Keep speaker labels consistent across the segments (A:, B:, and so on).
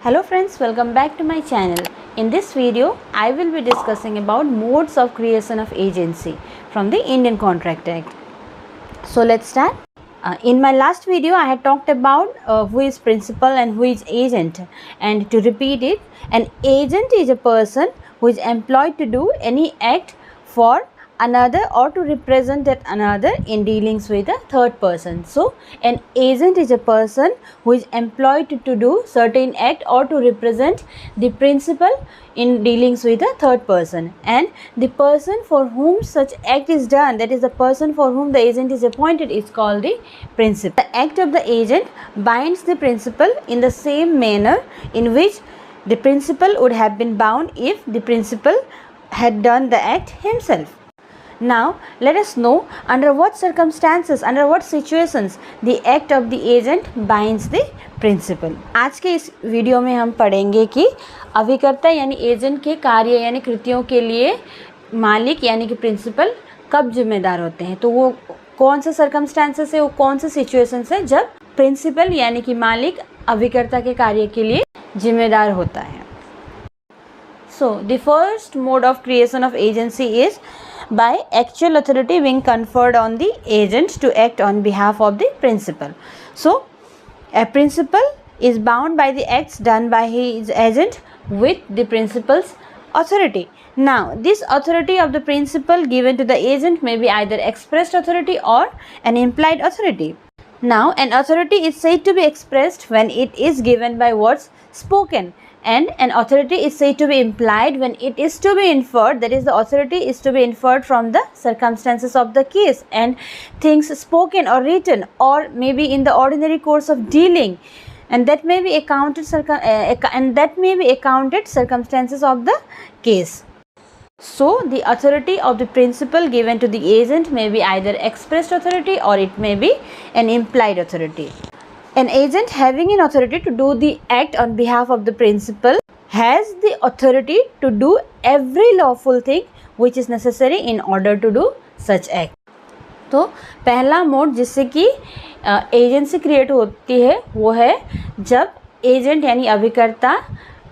A: Hello friends, welcome back to my channel. In this video, I will be discussing about modes of creation of agency from the Indian Contract Act. So let's start. In my last video, I had talked about who is principal and who is agent. And to repeat it, an agent is a person who is employed to do any act for another or to represent that another in dealings with a third person. So an agent is a person who is employed to do certain act or to represent the principal in dealings with a third person, and the person for whom such act is done, that is the person for whom the agent is appointed, is called the principal. The act of the agent binds the principal in the same manner in which the principal would have been bound if the principal had done the act himself. Now let us know under what circumstances, under what situations the act of the agent binds the principal. आज के इस video में हम पढ़ेंगे कि अभिकर्ता यानी agent के कार्य यानी कृतियों के लिए मालिक यानी कि प्रिंसिपल कब जिम्मेदार होते हैं। तो वो कौन से सर्कमस्टांसेस है, वो कौन से सिचुएशंस है जब प्रिंसिपल यानी कि मालिक अभिकर्ता के कार्य के लिए जिम्मेदार होता है। So the first mode of creation of agency is by actual authority being conferred on the agent to act on behalf of the principal. So a principal is bound by the acts done by his agent with the principal's authority. Now this authority of the principal given to the agent may be either expressed authority or an implied authority. Now an authority is said to be expressed when it is given by words spoken, and an authority is said to be implied when it is to be inferred, that is the authority is to be inferred from the circumstances of the case and things spoken or written or maybe in the ordinary course of dealing, and that may be accounted circumstances of the case. So the authority of the principal given to the agent may be either expressed authority or it may be an implied authority. An agent having an authority to do the act on behalf of the principal has the authority to do every lawful thing which is necessary in order to do such act. तो पहला mode जिससे कि agency create होती है वो है जब agent यानी अभिकर्ता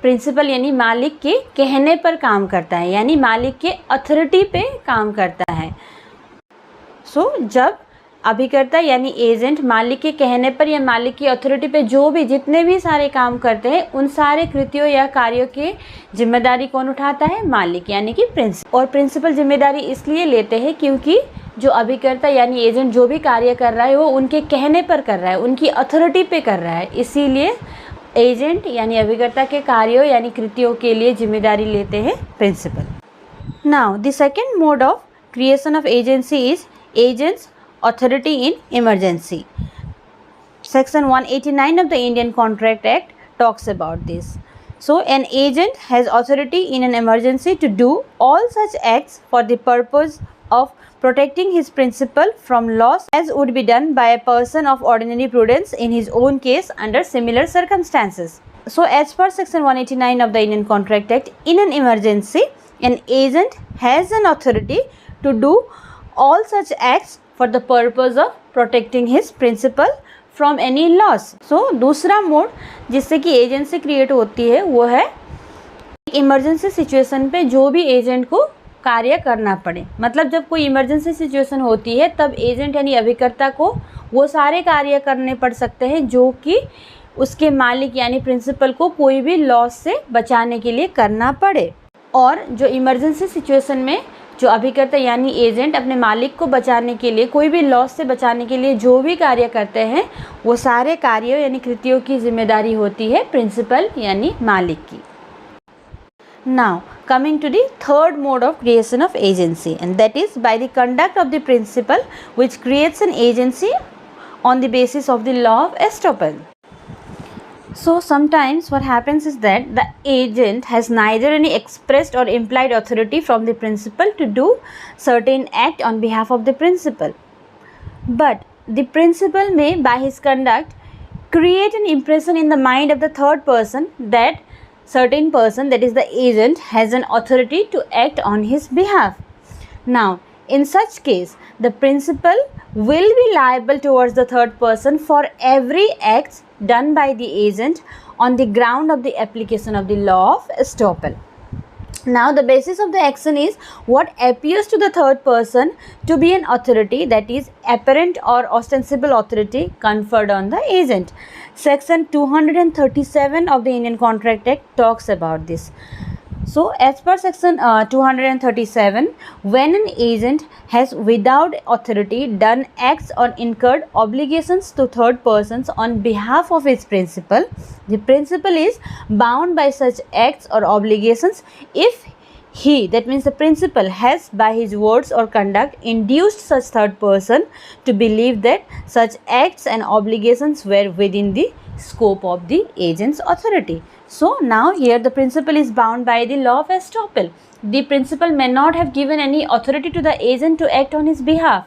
A: प्रिंसिपल यानी मालिक के कहने पर काम करता है, यानी मालिक के अथॉरिटी पे काम करता है। जब अभिकर्ता यानी एजेंट मालिक के कहने पर या मालिक की अथॉरिटी पे जितने भी सारे काम करते हैं उन सारे कृत्यों या कार्यों की जिम्मेदारी कौन उठाता है? मालिक यानी कि प्रिंसिपल। और प्रिंसिपल जिम्मेदारी इसलिए लेते हैं क्योंकि जो अभिकर्ता यानी एजेंट जो भी कार्य कर रहा है वो उनके कहने पर कर रहा है, उनकी अथॉरिटी पे कर रहा है, इसीलिए एजेंट यानी अभिकर्ता के कार्यों यानी कृत्यों के लिए जिम्मेदारी लेते हैं principal. Now the second mode of creation of agency is agents authority in emergency. Section 189 of the Indian Contract Act talks about this. So an agent has authority in an emergency to do all such acts for the purpose of protecting his principal from loss as would be done by a person of ordinary prudence in his own case under similar circumstances. So as per section 189 of the Indian Contract Act, in an emergency an agent has an authority to do all such acts for the purpose of protecting his principal from any loss. So दूसरा mode जिससे कि agency create होती है वो है emergency situation पे जो भी एजेंट को कार्य करना पड़े। मतलब जब कोई इमरजेंसी सिचुएशन होती है तब एजेंट यानी अभिकर्ता को वो सारे कार्य करने पड़ सकते हैं जो कि उसके मालिक यानी प्रिंसिपल को कोई भी लॉस से बचाने के लिए करना पड़े। और जो इमरजेंसी सिचुएशन में जो अभिकर्ता यानी एजेंट अपने मालिक को बचाने के लिए, कोई भी लॉस से बचाने के लिए जो भी कार्य करते हैं वो सारे कार्यों यानी कृत्यों की जिम्मेदारी होती है प्रिंसिपल यानी मालिक की। Now coming to the third mode of creation of agency, and that is by the conduct of the principal which creates an agency on the basis of the law of estoppel. So sometimes what happens is that the agent has neither any expressed or implied authority from the principal to do certain act on behalf of the principal, but the principal may by his conduct create an impression in the mind of the third person that certain person, that is the agent, has an authority to act on his behalf. Now in such case the principal will be liable towards the third person for every act done by the agent on the ground of the application of the law of estoppel. Now the basis of the action is what appears to the third person to be an authority, that is apparent or ostensible authority conferred on the agent. Section 237 of the Indian Contract Act talks about this. So as per section 237, when an agent has without authority done acts or incurred obligations to third persons on behalf of his principal, the principal is bound by such acts or obligations if he, that means the principal, has by his words or conduct induced such third person to believe that such acts and obligations were within the scope of the agent's authority. So now here the principal is bound by the law of estoppel. The principal may not have given any authority to the agent to act on his behalf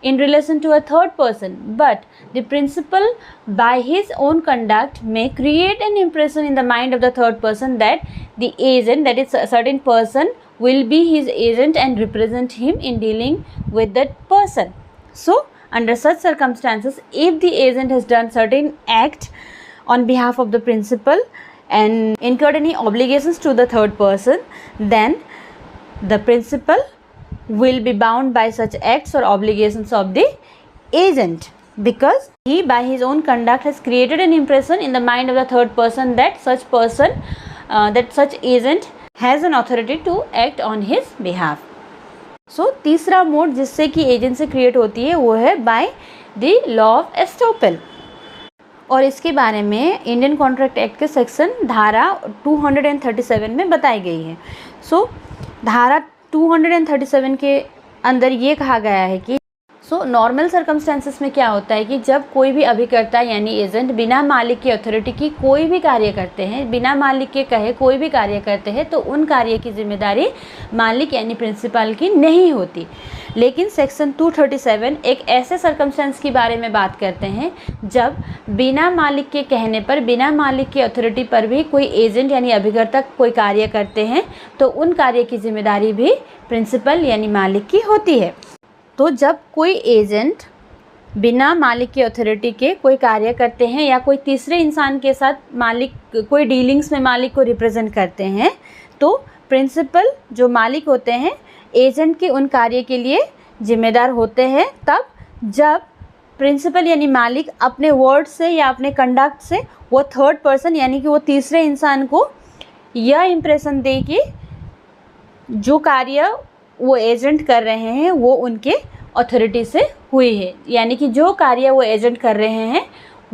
A: in relation to a third person, but the principal by his own conduct may create an impression in the mind of the third person that the agent, that is a certain person, will be his agent and represent him in dealing with that person. So under such circumstances, if the agent has done certain act on behalf of the principal and incurred any obligations to the third person, then the principal will be bound by such acts or obligations of the agent, because he by his own conduct has created an impression in the mind of the third person that such person, that such agent has an authority to act on his behalf. So तीसरा mode जिससे कि agency create होती है वो है bye the law of estoppel, और इसके बारे में इंडियन कॉन्ट्रैक्ट एक्ट के सेक्शन धारा 237 में बताई गई है. सो धारा 237 के अंदर ये कहा गया है कि नॉर्मल सर्कमस्टेंसेस में क्या होता है कि जब कोई भी अभिकर्ता यानी एजेंट बिना मालिक की अथॉरिटी की कोई भी कार्य करते हैं, बिना मालिक के कहे कोई भी कार्य करते हैं, तो उन कार्य की जिम्मेदारी मालिक यानी प्रिंसिपल की नहीं होती. लेकिन सेक्शन 237 एक ऐसे सर्कमस्टेंस के बारे में बात करते हैं जब बिना मालिक के कहने पर, बिना मालिक की अथॉरिटी पर भी कोई एजेंट यानी अभिकर्ता कोई कार्य करते हैं, तो उन कार्य की जिम्मेदारी भी प्रिंसिपल यानी मालिक की होती है. तो जब कोई एजेंट बिना मालिक की अथॉरिटी के कोई कार्य करते हैं या कोई तीसरे इंसान के साथ मालिक कोई डीलिंग्स में मालिक को रिप्रेजेंट करते हैं, तो प्रिंसिपल जो मालिक होते हैं एजेंट के उन कार्य के लिए जिम्मेदार होते हैं तब जब प्रिंसिपल यानी मालिक अपने वर्ड से या अपने कंडक्ट से वो थर्ड पर्सन यानी कि वो तीसरे इंसान को यह इम्प्रेशन दे कि जो कार्य वो एजेंट कर रहे हैं वो उनके अथॉरिटी से हुई है, यानी कि जो कार्य वो एजेंट कर रहे हैं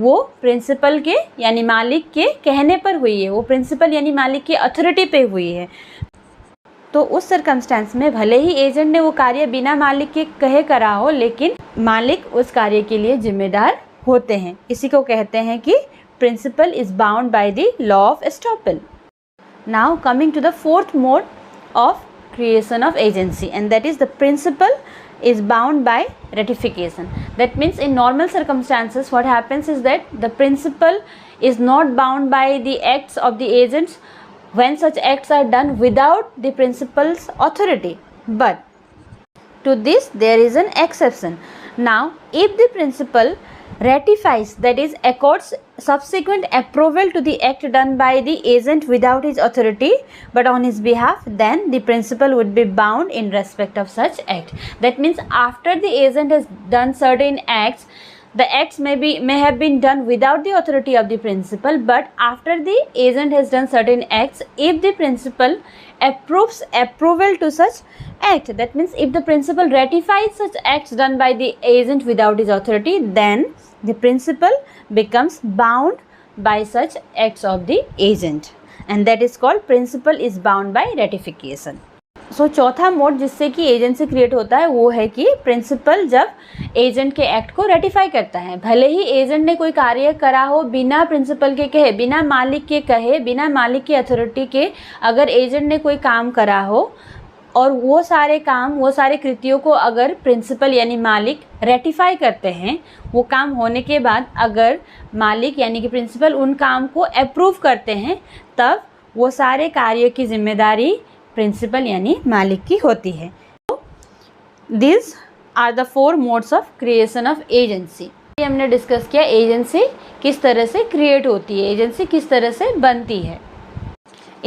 A: वो प्रिंसिपल के यानी मालिक के कहने पर हुई है, वो प्रिंसिपल यानी मालिक की अथॉरिटी पे हुई है. तो उस सर्कमस्टेंस में भले ही एजेंट ने वो कार्य बिना मालिक के कहे करा हो, लेकिन मालिक उस कार्य के लिए जिम्मेदार होते हैं. इसी को कहते हैं कि principal is bound by the law of estoppel. Now coming to the fourth mode of creation of agency, and that is the principal is bound by ratification. That means in normal circumstances what happens is that the principal is not bound by the acts of the agents when such acts are done without the principal's authority, but to this there is an exception. Now if the principal ratifies, that is accords subsequent approval to the act done by the agent without his authority but on his behalf, then the principal would be bound in respect of such act. That means after the agent has done certain acts, the acts may have been done without the authority of the principal, but after the agent has done certain acts, if the principal approves approval to such act, that means if the principal ratifies such acts done by the agent without his authority, then the principal becomes bound by such acts of the agent, and that is called principal is bound by ratification. सो चौथा mode जिससे कि agency create होता है वो है कि principal जब agent के एक्ट को रेटिफाई करता है. भले ही एजेंट ने कोई कार्य करा हो बिना प्रिंसिपल के कहे, बिना मालिक के कहे, बिना मालिक की अथॉरिटी के, अगर एजेंट ने कोई काम करा हो और वो सारे काम, वो सारे कृत्यों को अगर प्रिंसिपल यानी मालिक रेटिफाई करते हैं, वो काम होने के बाद अगर मालिक यानी कि प्रिंसिपल उन काम को अप्रूव करते हैं, तब वो सारे कार्य की जिम्मेदारी प्रिंसिपल यानी मालिक की होती है. This are the 4 modes of creation of agency. ये हमने डिस्कस किया एजेंसी किस तरह से क्रिएट होती है, एजेंसी किस तरह से बनती है।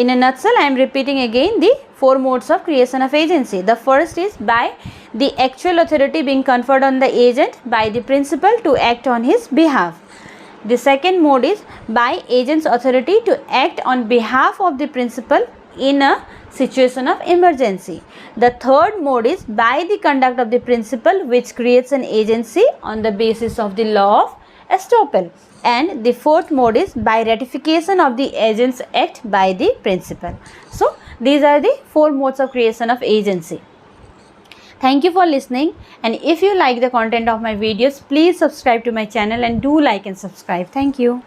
A: In a nutshell, I am repeating again the 4 modes of creation of agency. The first is by the actual authority being conferred on the agent by the principal to act on his behalf. The second mode is by agent's authority to act on behalf of the principal in a situation of emergency. The third mode is by the conduct of the principal, which creates an agency on the basis of the law of estoppel. And the fourth mode is by ratification of the agent's act by the principal. So these are the 4 modes of creation of agency. Thank you for listening, and if you like the content of my videos, please subscribe to my channel and do like and subscribe. Thank you.